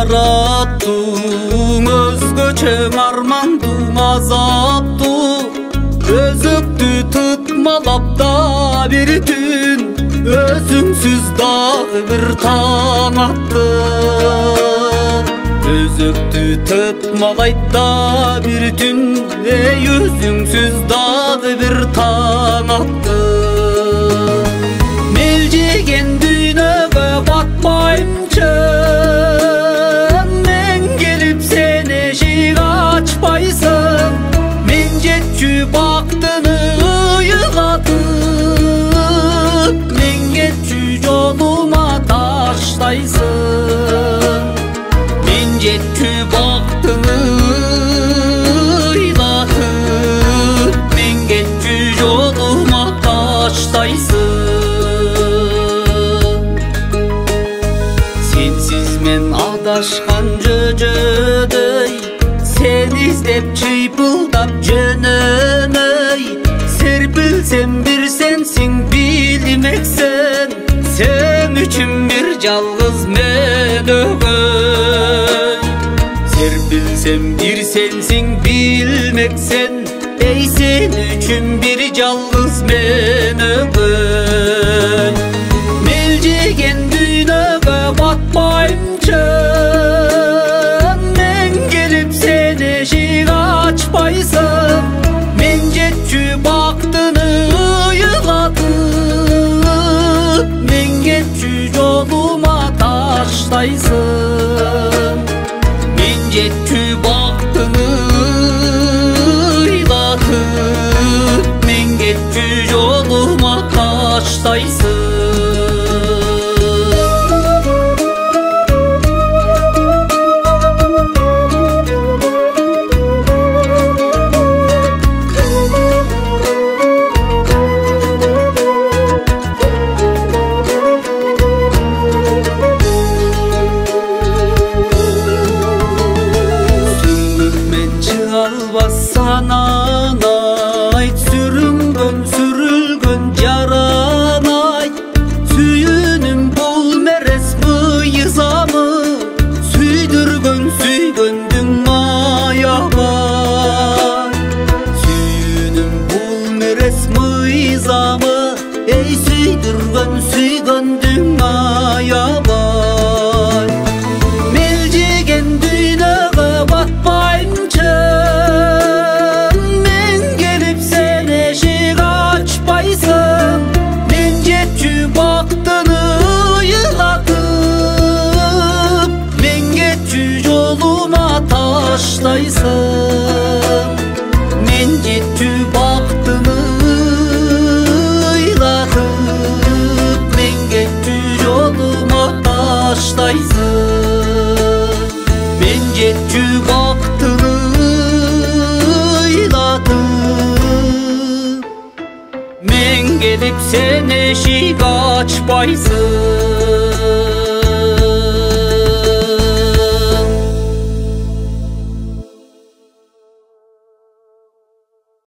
жараттың, өзгөчө армандың азапту. Өзөктү тытмалап да бир түн, өзүңсүз дагы бир таң атты. Өзөктү тытмалайт да бир түн, өзүңсүз дагы бир таң атты. Мелжеген дүйнөгө батпайымчы, мен келип сен эшик ачпайсың. Мен жетчү бактыны ыйлатып, мен кетчү жолума таштайсың. Мен жетчү бактыны ыйлатып, мен кетчү жолума таштайсың. Сенсиз мен адашкан жөжөдөй, сен издеп чыйпылдап жөнөмөй. Серпилсем бир сенсиң билмексен, сен үчүн бир жалгыз мен өгөй. Серпилсем бир сенсиң билмексен, эй сен үчүн бир жалгыз мен өгөй. Мелжеген дүйнөгө батпайымчы, мен келип сен эшик ачпайсың. Мен жетчү бактыны ыйлатып, мен кетчү жолума таштайсың. Мен жетчү бактыны ыйлатып, мен кетчү жолума таштайсың. Сананайт сүрүнгөн сүрүлгөн жаранайт, сүйүнүм бул мерес мыйзамы, сүйдүргөн сүйгөндүң аябай. Сүйүнүм бул мерес мыйзамы, эй сүйдүргөн сүйгөндүң аябай. Мелжеген дүйнөгө батпайымчы, мен жетчү бактыны ыйлатып, мен кетчү жолума таштайсың. Мен жетчү бактыны ыйлатып, мен кетчү жолума таштайсың. Мен жетчү бактыны ыйлатып, мен келип сен эшик ачпайсың.